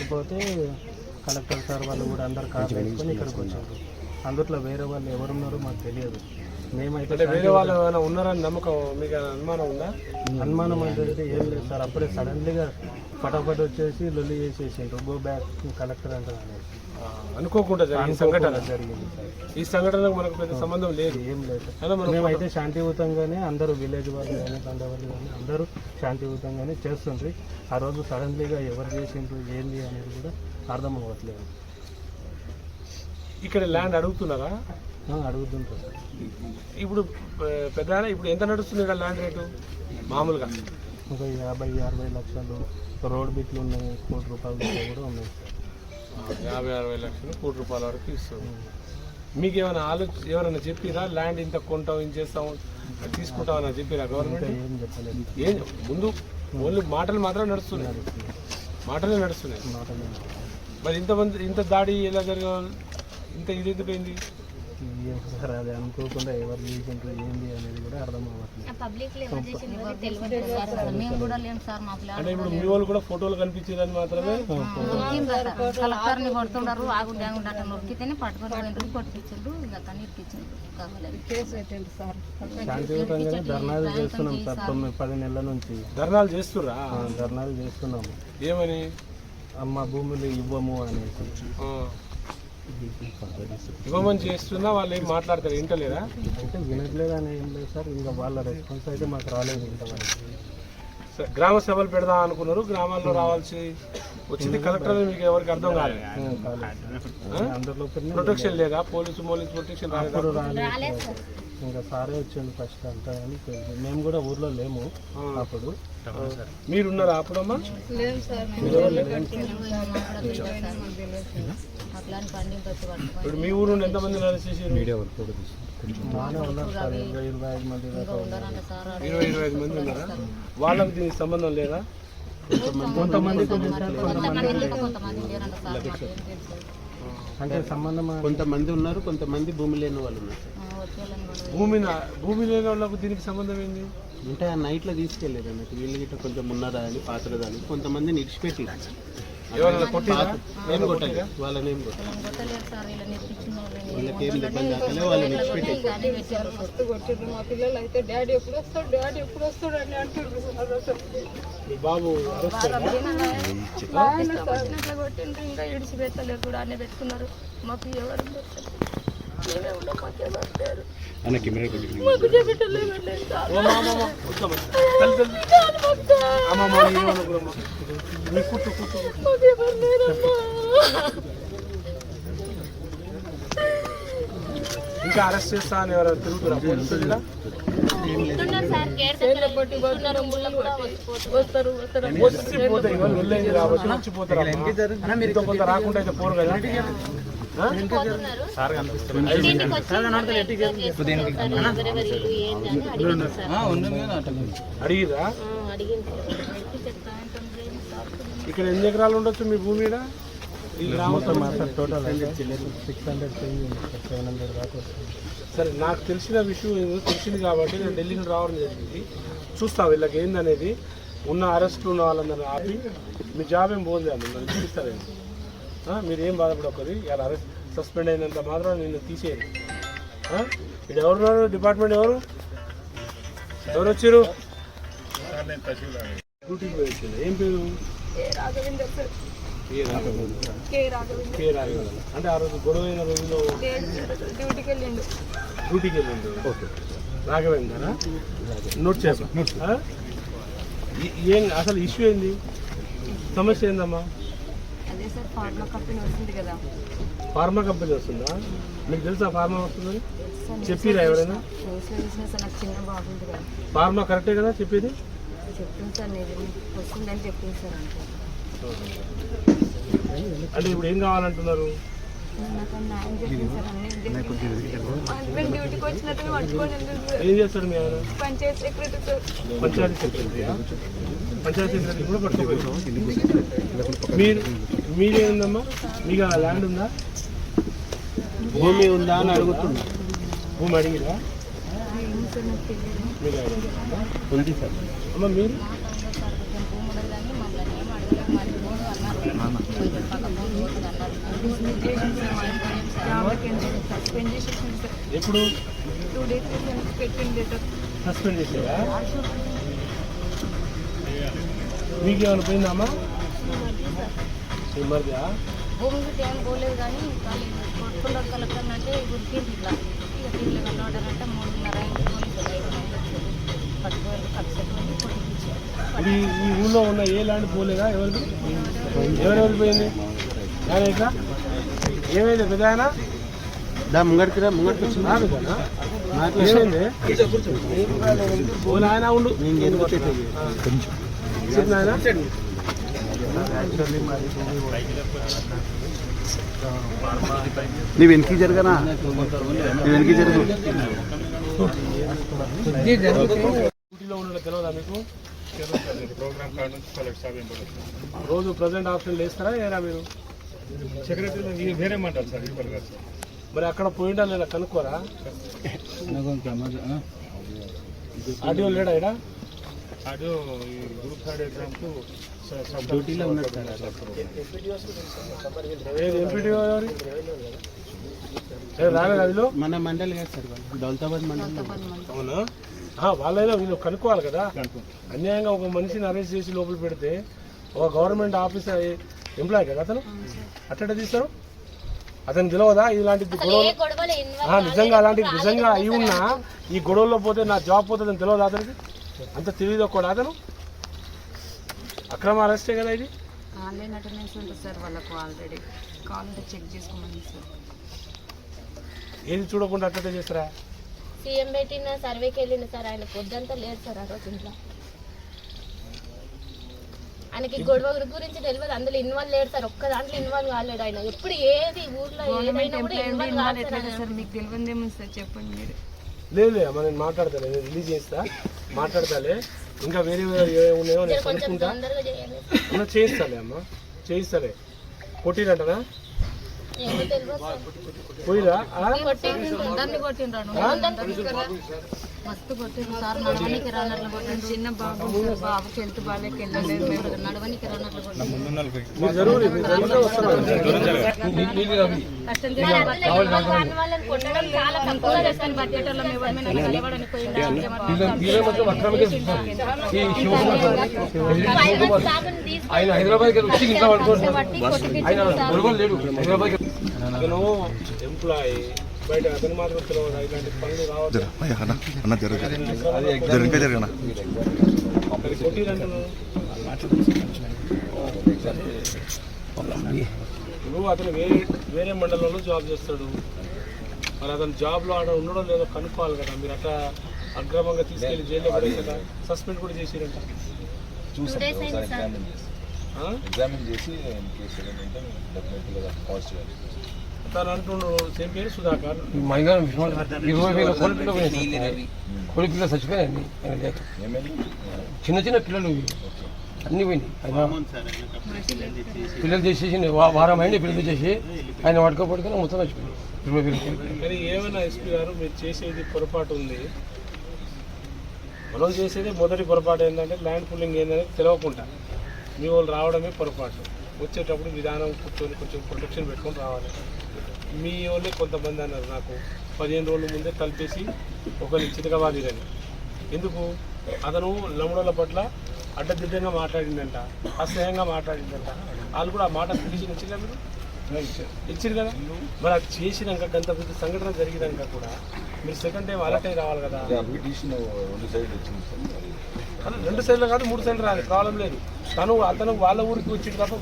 లేకపోతే collector sir వాళ్ళు కూడా అందరు కార్ వేసుకొని ఇక్కడికి వచ్చారు. అందుట్లో వేరే వాళ్ళు ఎవరున్నారో మాకు తెలియదు. మేమైతే వేరే వాళ్ళు ఏమైనా ఉన్నారని నమ్మకం మీకు అనుమానం ఉందా? అనుమానం అంటే ఏం లేదు సార్. అప్పుడే సడన్లీగా ఫటాఫట్ వచ్చేసి లొల్లి చేసేసిండ్రు. గో బ్యాక్ కలెక్టర్ అంటారు అనుకోకుండా సంఘటన జరిగింది సార్. ఈ సంఘటనకు మనకు పెద్ద సంబంధం లేదు. ఏం లేదు. మేమైతే శాంతియుతంగానే అందరూ విలేజ్ వాళ్ళు కానీ తండవాళ్ళు కానీ అందరూ శాంతియుతంగానే చేస్తుండ్రి. ఆ రోజు సడన్లీగా ఎవరు చేసిండ్రు ఏంది అనేది కూడా అర్థం అవ్వట్లేదు. ఇక్కడ ల్యాండ్ అడుగుతున్నారా? అడుగుతుంటారు సార్. ఇప్పుడు పెద్ద ఇప్పుడు ఎంత నడుస్తుంది ఇక్కడ ల్యాండ్ రేటు మామూలుగా? ఒక 50-60 లక్షలు రోడ్ బిట్లు ఉన్నాయి. ₹1 కోటి కూడా ఉన్నాయి సార్. 50-60 లక్షలు ₹1 కోటి వరకు ఇస్తుంది. మీకు ఏమైనా ఎవరైనా చెప్పిరా ల్యాండ్ ఇంత కొంటాం ఇంత చేస్తాం తీసుకుంటామని చెప్పిరా గవర్నమెంట్? ఏం చెప్పలేదు. ఏం ముందు ఓన్లీ మాటలు మాత్రం నడుస్తున్నాయి. మాటలే నడుస్తున్నాయి. మరి ఇంత దాడి ఎలా జరగాలి? ఇంత ఇది ఎందుకైంది సార్? అది అనుకోకుండా ఎవరు చేసిండ్రు ఏంది అనేది కూడా అర్థం అవ్వట్లేదు. అంటే ఇప్పుడు మీ వాళ్ళు కూడా ఫోటోలు కనిపించేదని మాత్రమే కలెక్టర్ని కొడుతున్నారు. ఆగుండి ఆగుండి అట్లా నొక్కితేనే పట్టుకొని కొట్టించండు. శాంతియుతంగానే ధర్నాలు చేస్తున్నాం సార్. 9-10 నెలల నుంచి ధర్నాలు చేస్తుర్రా? ధర్నాలు చేస్తున్నాము. ఏమని? అమ్మ భూములు ఇవ్వము అనేసి. ఇవ్వమని చేస్తున్నా వాళ్ళు ఏం మాట్లాడతారు? వింటలేదా? అంటే వినట్లేదు అని ఏం లేదు సార్. ఇంకా వాళ్ళ రెస్పాన్స్ అయితే మాకు రాలేదు ఇంతవరకు. గ్రామ సభలు పెడదాం అనుకున్నారు. గ్రామాల్లో రావాల్సి వచ్చింది. కలెక్టర్ మీకు ఎవరికి అర్థం కాలేదు. అందరిలో ప్రొటెక్షన్ లేదా? పోలీసు ప్రొటెక్షన్ రాలేదు. ఇంకా సారే వచ్చింది ఫస్ట్ అంతా. కానీ మేము కూడా ఊర్లో లేము అప్పుడు. మీరున్నారా అప్పుడమ్మా? ఇప్పుడు మీ ఊరు నుండి ఎంతమంది అరెస్ట్ చేసారు? బాగానే ఉన్నారు సార్. 20-25 మంది దాకా. 20-25 మంది ఉన్నారా? వాళ్ళకి దీనికి సంబంధం లేదా? కొంతమంది అంటే సంబంధం కొంతమంది ఉన్నారు, కొంతమంది భూమి లేని వాళ్ళు ఉన్నారు. భూమి లేని వాళ్ళకు దీనికి సంబంధం ఏంది? అంటే ఆ నైట్లో తీసుకెళ్ళలేదు అన్నట్టు. వీళ్ళు గిట్ట కొంచెం ఉన్నారా అని పాత్రదా అని కొంతమంది నిడిచిపెట్టి ఏం కొట్టాలి వాళ్ళని ఏం కొట్టాలి వాళ్ళకి ఏం ఇబ్బంది కాకలే వాళ్ళని నిడిచిపెట్టి మా పిల్లలు అయితే డాడీ ఎప్పుడు వస్తాడు అని అంటున్నారు. బాబు కొట్టిండ్రు. ఇంకా ఇడిచిపెట్టలేరు కూడా అన్నీ పెట్టుకున్నారు. మాకు ఎవరు ఇంకా అరెస్ట్ చేస్తా అని ఎవరు తిరుగుతున్నారు? కొంత రాకుండా అయితే పోరు కదా. అడిగిరా? ఇక్కడ ఎన్ని ఎకరాలు ఉండొచ్చు మీ భూమి? ఈ గ్రామంతో టోటల్ 600-700 దాకా వస్తుంది. సరే, నాకు తెలిసిన విషయం ఏదో తెలిసింది కాబట్టి నేను ఢిల్లీకి రావడం జరిగింది. చూస్తా వీళ్ళకి ఏందనేది. ఉన్న అరెస్టులు ఉన్న వాళ్ళందరూ ఆపి మీ జాబ్ ఏం పోదు అని నన్ను చూపిస్తారేమో. మీరు ఏం బాధపడకూడదు. ఇలా అరెస్ట్ సస్పెండ్ అయినంత మాత్రం నిన్ను తీసేయండి. ఇక్కడ ఎవరున్నారు? డిపార్ట్మెంట్ ఎవరు వచ్చారు? డ్యూటీకి పోయి వచ్చింది. ఏం పేరు? అంటే ఆ రోజు గొడవ అయిన రోజులో డ్యూటీకి వెళ్ళిండు. ఓకే, రాఘవేంద్ర నోట్ చేస్తా. ఏం అసలు ఇష్యూ ఏంది? సమస్య ఏందమ్మా? ఫార్మా కంపెనీ వస్తుందా? మీకు తెలుసా ఫార్మా వస్తుందని? చెప్పిరా ఎవరైనా? ఫార్మా కరెక్టే కదా చెప్పేది? అంటే ఇప్పుడు ఏం కావాలంటున్నారు? ఏం చేస్తారు మీ ఆయన? పంచాయతీ సెక్రటరీ కూడా పట్టుకోవచ్చు. మీరేందమ్మా? మీకు ఆ ల్యాండ్ ఉందా? భూమి ఉందా అని అడుగుతున్నా. భూమి అడిగిరా? ఉంది సార్. అమ్మ మీరు ఎప్పుడు 2 days పెట్టింది లెటర్ సస్పెండ్ చేసేదా? మీకేమైనా పోయిందమ్మా? మరిదా భూమి గిట్ట ఏం పోలేదు కానీ కొట్టుకుంటారు కలెక్టర్ అంటే గుర్తింది ఇట్లా ఇక దీనిలో వెళ్ళాడంటే 3:30 పట్టుకోవాలి కక్షపెట్టి కొట్టించారు. ఇది ఈ ఊళ్ళో ఉన్న ఏ ల్యాండ్ పోలేదా? ఎవరికి ఎవరెవరికి పోయింది? ఆయన ఇట్లా ఏమైంది పెద్ద ఆయన? ముంగడికి వచ్చింది ఏమైంది? ఆయన ఉండు ఆయన నీ వెనక్కి జరగనా? నీ వెనక్కి జరుగు. డ్యూటీలో ఉండడం తెలియదా మీకు? రోజు ప్రజెంట్ ఆప్షన్ వేస్తారా ఏరా మీరు? సెక్రటరీ వేరే మాట్లాడు సార్ ఇప్పుడు కాదు సార్. మరి అక్కడ పోయిండా లేదా కనుక్కోరా? ఆడియో లేడా ఇక్కడ? ఆడియో గ్రూప్ థర్డ్ ఎగ్జామ్కు డ్యూటీలో ఉన్నాడు సార్. ఏది ఎంపీటీ రాలేదు అదిలో? మన మండలి కాదు సార్, వాళ్ళు దౌలతాబాద్ మండలి. అవునా? వాళ్ళైనా వీళ్ళు కనుక్కోవాలి కదా. అన్యాయంగా ఒక మనిషిని అరెస్ట్ చేసి లోపల పెడితే ఒక గవర్నమెంట్ ఆఫీసర్ ఎంప్లాయ్ కదా అతను, అట్టడే తీస్తారు. అతను తెలియదా ఇలాంటి గొడవలు? నిజంగా అయి ఉన్నా ఈ గొడవల్లో పోతే నా జాబ్ పోతుందని తెలియదా అతనికి? అంత తెలియదు కూడా అతను. అక్రమ అరెస్టే కదా ఇది. ఆన్లైన్ అటెండెన్స్ ఉంటుంది సార్ వాళ్ళకు ఆల్రెడీ కావాలంటే చెక్ చేసుకోమని సార్. ఏది చూడకుండా అట్టడే చేస్తారా? సీఎం పెట్టిన సర్వేకి వెళ్ళింది సార్, ఆయన పొద్దంతా లేదు సార్ ఆ రోజు ఇంట్లో. ఆయనకి గొడవ గురించి తెలియదు, అందులో ఇన్వాల్వ్ లేడు సార్, ఒక్క దాంట్లో ఇన్వాల్వ్ కాలేడు ఆయన. ఎప్పుడు ఏది ఊర్లో ఏదైనా కూడా ఇన్వాల్వ్ కాలేదు సార్. మీకు తెలియదేమో సార్, చెప్పండి మీరు. లేదు అమ్మ, నేను మాట్లాడతాను, నేను రిలీజ్ చేస్తా, మాట్లాడతాలే. ఇంకా వేరే ఉన్నాయో నేను కొంచెం కనుక్కుంటా, తొందరగా చేయాలి. చేయిస్తాలే అమ్మ, చేయిస్తాలే. కొట్టిరంటనా? ఏమో తెలియదు సార్. పోయిరా? అందరినీ కొట్టిండ్రాడు, మస్తు కొట్టిండ్రు సార్. నడవనికి రానట్లు కొట్టిండు. చిన్న బాబు బాబుకి హెల్త్ బాగాలేక వెళ్ళలేదు, మేము నడవనికి రానట్లు కొట్టిండు. మీరు జరుగుతుంది కష్టం మరి అందులో ఇన్వాల్వ్ కాని వాళ్ళని కొట్టడం చాలా తక్కువ చేస్తాను. బడ్జెట్లో ఎవరిమైనా కలవడానికి పోయిందా? ఆయన హైదరాబాద్ అతను ఎంప్లాయీ, బయట అతను మాత్రం తెలియదు ఇలాంటి పనులు రావచ్చు. కొట్టిరంటున్నాను. నువ్వు అతను వేరే మండలంలో జాబ్ చేస్తాడు, మరి అతను జాబ్లో ఆడ ఉండడం లేదో కనుక్కోవాలి కదా. మీరు అట్లా అక్రమంగా తీసుకెళ్లి జైల్లో పడేది కదా, సస్పెండ్ కూడా చేసిరంట. 2 days అయింది సార్. ఎగ్జామిన్ చేసి పాజిటివ్. తను అంటున్నాడు సేమ్ పేరు సుధాకర్. 20,000 కోడి పిల్లలు చచ్చిపోయాయండి. చిన్న చిన్న పిల్లలు అన్నీ పోయినాయి. పిల్లలు చేసేసి వారం అయింది, పిల్లలు చేసి ఆయన పడుకోపడుకొని మొత్తం చచ్చిపోయింది. 20,000 కానీ ఏమైనా ఎస్పీ గారు, మీరు చేసేది పొరపాటు ఉంది. మనం చేసేది మొదటి పొరపాటు ఏంటంటే ల్యాండ్ పుల్లింగ్ ఏంటనేది తెలియకుండా మీ వాళ్ళు రావడమే పొరపాటు. వచ్చేటప్పుడు విధానం కూర్చొని కొంచెం ప్రొటెక్షన్ పెట్టుకొని రావాలి. మీ వాళ్ళే కొంతమంది అన్నారు నాకు 15 రోజుల ముందే కలిపేసి ఒకరిని చితకబాదిరని. ఎందుకు? అతను లమ్ముడోళ్ళ పట్ల అడ్డదిడ్డంగా మాట్లాడిందంట, అసహ్యంగా మాట్లాడిందంట. వాళ్ళు కూడా ఆ మాట పిలిచి ఇచ్చిందా? మీరు ఇచ్చారు కదా. మరి అది చేసినాక అంత పెద్ద సంఘటన జరిగినాక కూడా మీరు సెకండ్ టైం అలర్ట్ అయి రావాలి కదా. రెండు సైడ్లు కాదు, 3 సైడ్లు రాదు, ప్రాబ్లం లేదు. అతను వాళ్ళ ఊరికి వచ్చింది తప్ప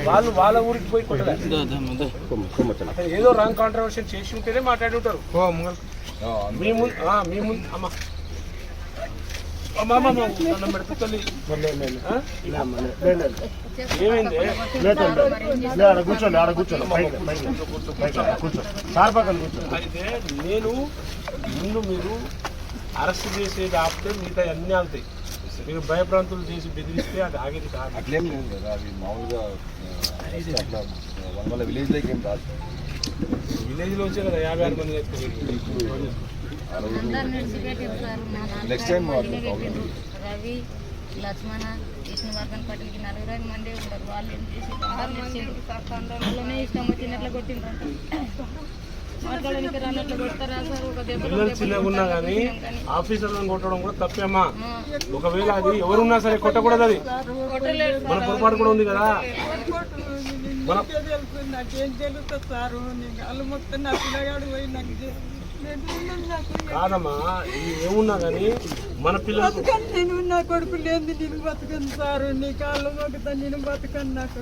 వాళ్ళు వాళ్ళ ఊరికి పోయి కొట్టలేదు. అతను ఏదో రాంగ్ కాంట్రవర్షన్ చేసి ఉంటేనే మాట్లాడి ఉంటారు. మీ ముందు అమ్మ ఏమైంది? అయితే నేను ముందు మీరు అరెస్ట్ చేసేది ఆపితే మిగతా అన్నీ ఆగుతాయి. మీరు భయప్రాంతులు చేసి బెదిరిస్తే అది ఆగేది కాదు. అట్లేం లేదు కదా, అది మామూలుగా అట్లా వాళ్ళ విలేజ్లోకి ఏం రాదు. విలేజ్లో వచ్చే కదా 56 మంది నెక్స్ట్ టైం రవి, లక్ష్మణ విష్ణువర్ధన్ పటేల్కి 40 మంది ఉన్నారు. వాళ్ళు ఏం చేసి అందులోనే ఇష్టం వచ్చినట్లు కొట్టిండ్రంట. మాట్లాడడానికి రానట్లు కొడతారా సార్? ఒక పిల్లలు చిన్నగా ఉన్నా కానీ ఆఫీసర్లను కొట్టడం కూడా తప్పేమ్మా. ఒకవేళ అది ఎవరున్నా సరే కొట్టకూడదు, అది మన పొరపాటు కూడా ఉంది కదా. నాకేం తెలుస్తుంది సారు? వాళ్ళు మొత్తం నా పిల్లగాడు పోయి నాకు కాదమ్మా, ఇది ఏమున్నా కానీ మన పిల్లలు నేను నా కొడుకు లేని నేను బతకను సారు. నీ కాళ్ళు మొక్కుతా, నేను బతకను. నాకు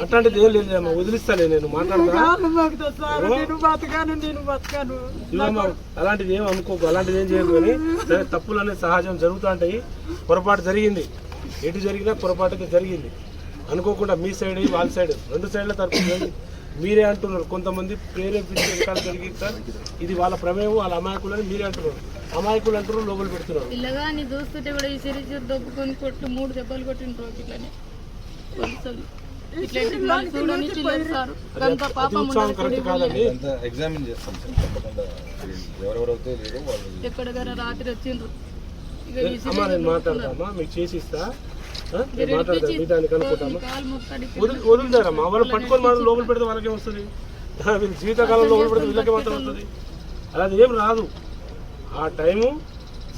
అట్లాంటిది ఏం లేదమ్మా, వదిలిస్తాలే, నేను మాట్లాడతా. కాళ్ళు మొక్కుతా సారు, నేను బతకను. ఇవమ్మా అలాంటిది ఏం అనుకోకు, అలాంటిది ఏం చేయకు. కానీ సరే, తప్పులు అనేది సహజం, జరుగుతూ ఉంటాయి. పొరపాటు జరిగింది, ఎటు జరిగినా పొరపాటుగా జరిగింది. అనుకోకుండా మీ సైడ్ వాళ్ళ సైడ్ 2 సైడ్ల తరపు మీరే అంటున్నారు. కొంతమంది ప్రేరేపించి వెనకాల జరిగిస్తారు, ఇది వాళ్ళ ప్రమేయం, వాళ్ళ అమాయకులని మీరే అంటున్నారు. అమాయకులు అంటున్నారు, లోపల పెడుతున్నారు. పిల్లగాని చూస్తుంటే కూడా ఈ సిరీస్ దొబ్బుకొని కొట్టు 3 దెబ్బలు కొట్టిన ఇట్లానే కరెక్ట్ కాదండి. ఎగ్జామిన్ చేస్తాం సార్, తప్పకుండా ఎవరెవరైతే లేరో వాళ్ళు ఎక్కడికైనా రాత్రి వచ్చిండ్రు. అమ్మా నేను మాట్లాడతామా, మీకు చేసి ఇస్తా, మాట్లాడతాం, మీ దానికి అనుకుంటామా. వదులుతారమ్మా, వాళ్ళు పట్టుకొని మనం లోపల పెడితే వాళ్ళకే వస్తుంది. వీళ్ళు జీవితకాలం లోపల పెడితే వీళ్ళకే మాత్రం వస్తుంది. అలాది ఏం రాదు. ఆ టైము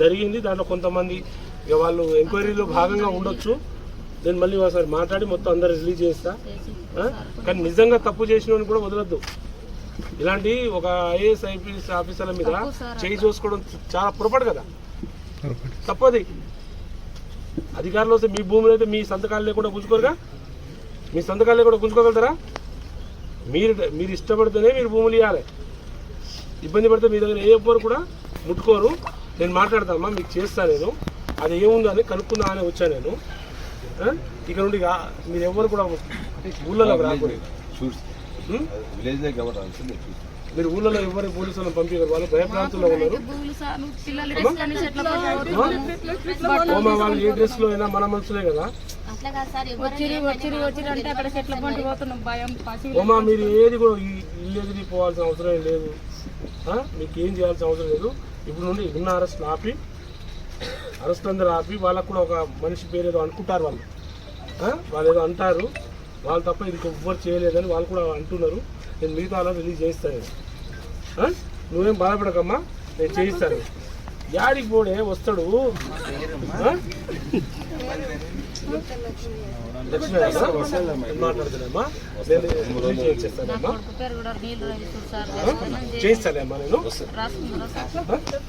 జరిగింది, దాంట్లో కొంతమంది ఇక వాళ్ళు ఎంక్వైరీలో భాగంగా ఉండొచ్చు. నేను మళ్ళీ ఒకసారి మాట్లాడి మొత్తం అందరు రిలీజ్ చేస్తా. కానీ నిజంగా తప్పు చేసిన కూడా వదలొద్దు. ఇలాంటి ఒక ఐఏఎస్ ఐపీఎస్ ఆఫీసర్ల మీద చేయి చూసుకోవడం చాలా పొరపాటు కదా, తప్పది. అధికారులు వస్తే మీ భూములు అయితే మీ సంతకాలు లేకుండా గుంజుకోరుగా, మీ సంతకాలు లేకుండా గుంజుకోగలుగుతారా? మీరు ఇష్టపడితేనే మీరు భూములు ఇవ్వాలి. ఇబ్బంది పడితే మీ దగ్గర ఏ ఎవ్వరు కూడా ముట్టుకోరు. నేను మాట్లాడతామా, మీకు చేస్తాను. నేను అది ఏముందో అని కనుక్కుందా అని వచ్చాను నేను. ఇక్కడ నుండి మీరు ఎవరు కూడా ఊళ్ళలోకి రాకూడదు. మీరు ఊళ్ళలో ఎవరి పోలీసులను పంపించారు, వాళ్ళు భయప్రాంతంలో ఉన్నారు. వాళ్ళు ఏ డ్రెస్ లో అయినా మన మనుషులే కదా. ఓమా మీరు ఏది కూడా ఇల్లు ఎదిరి పోవాల్సిన అవసరం లేదు, మీకు ఏం చేయాల్సిన అవసరం లేదు. ఇప్పుడు నుండి ఉన్న అరెస్టులు ఆపి, అరెస్టులు అందరూ ఆపి, వాళ్ళకు కూడా ఒక మనిషి పేరు ఏదో అనుకుంటారు. వాళ్ళు ఏదో అంటారు, వాళ్ళు తప్ప ఇంకెవ్వరు చేయలేదని వాళ్ళు కూడా అంటున్నారు. నేను మిగతా అలా రిలీజ్ చేస్తాను. నువ్వేం బాధపడకమ్మా, నేను చేయిస్తాను. యాడికి పోడే వస్తాడు, మాట్లాడుతున్నామ్మా, నేను రిలీజ్ చేయించేస్తానమ్మా, చేయిస్తానేమ్మా నేను.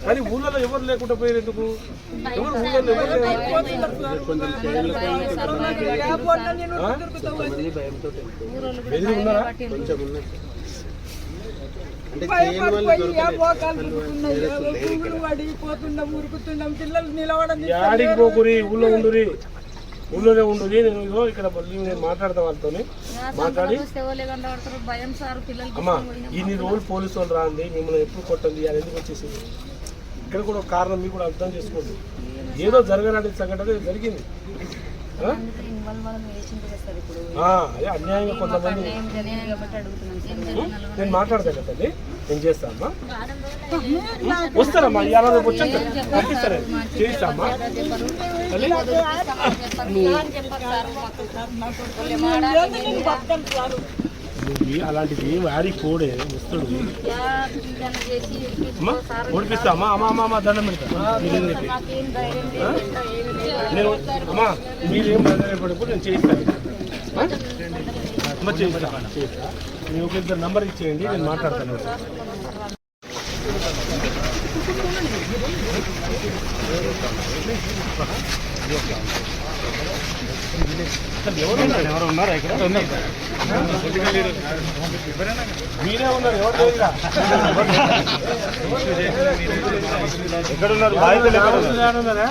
కానీ ఊళ్ళలో ఎవరు లేకుండా పోయారు ఎందుకు? ఎవరు ఊళ్ళో ఎవరు ఉన్నారా? యాడికి పోకురి, ఊళ్ళో ఉండురి, ఊళ్ళోనే ఉండురి. నేను ఇదో ఇక్కడ నేను మాట్లాడతా వాళ్ళతో మాట్లాడి. అమ్మా ఇన్ని రోజులు పోలీసు వాళ్ళు రాండి, మిమ్మల్ని ఎప్పుడు కొట్టండి అని ఎందుకు వచ్చేసింది? ఇక్కడ కూడా ఒక కారణం మీకు కూడా అర్థం చేసుకోండి. ఏదో జరగనాటి సంఘటన జరిగింది. అదే అన్యాయంగా కొంతమంది. నేను మాట్లాడతాను కదండి, నేను చేస్తామా, వస్తారమ్మా, ఇవాళ రేపు వచ్చేస్తారు, పంపిస్తాను, చేయిస్తామా. అలాంటిది వాడికి పోడే వస్తాడు. ఓడిపిస్తామా? అమ్మా దండం పెడతా నేను. అమ్మా మీరేం భయపడప్పుడు నేను చేయిస్తాను, చేయిస్తా. మీ ఒక 2 నంబర్ ఇచ్చేయండి, నేను మాట్లాడతాను. ఎవరు ఉన్నారా ఇక్కడ? మీరే ఉన్నారు, ఎవరు లేదుగా. ఎక్కడున్నారు? బాధ్యతలు ఎక్కడున్నారా?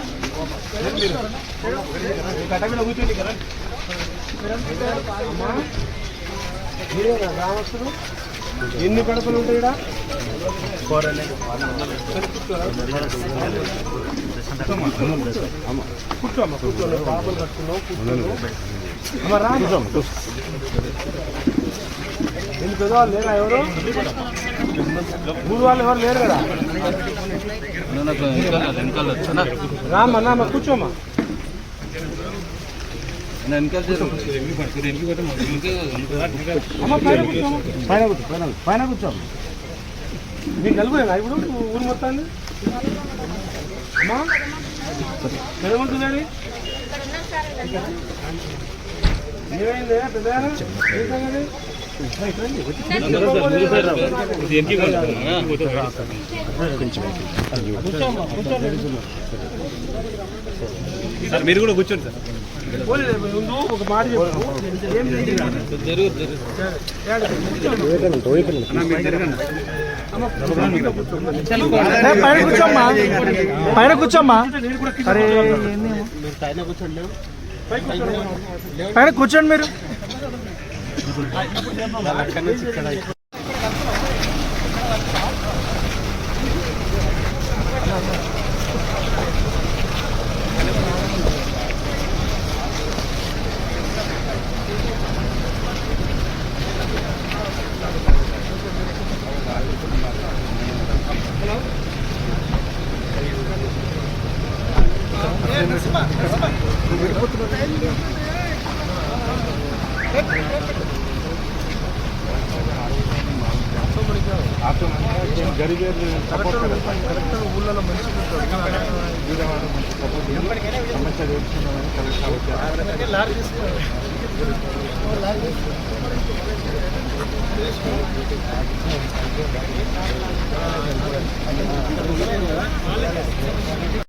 కట్టకుండా కూర్చోండి కదా. మీరేనా గ్రామస్తులు? ఎన్ని గడపలు ఉంటాయి ఇక్కడ? కూర్చోమ్మా, కూర్చోండి. బాబులు కట్టుకున్నావు, కూర్చోను. అమ్మా రా. ఎన్ని పెద్దవాళ్ళు లేరా? ఎవరు 3 వాళ్ళు ఎవరు లేరు కదా? రామ్మా కూర్చోమ్మా. పైన కూర్చోము మీకు నలుగురేనా ఇప్పుడు ఊరు మొత్తాన్ని అమ్మా పెద్దమంటుందని ఏమైంది పెద్ద మీరు కూడా కూర్చోండి సార్. ఒక మాట పైన కూర్చోమ్మా అరే పైన కూర్చోండి పైన కూర్చోండి మీరు జరిగే కరెక్ట్ ఊళ్ళలో మంచిగా సమస్య తెలుసుకున్నామని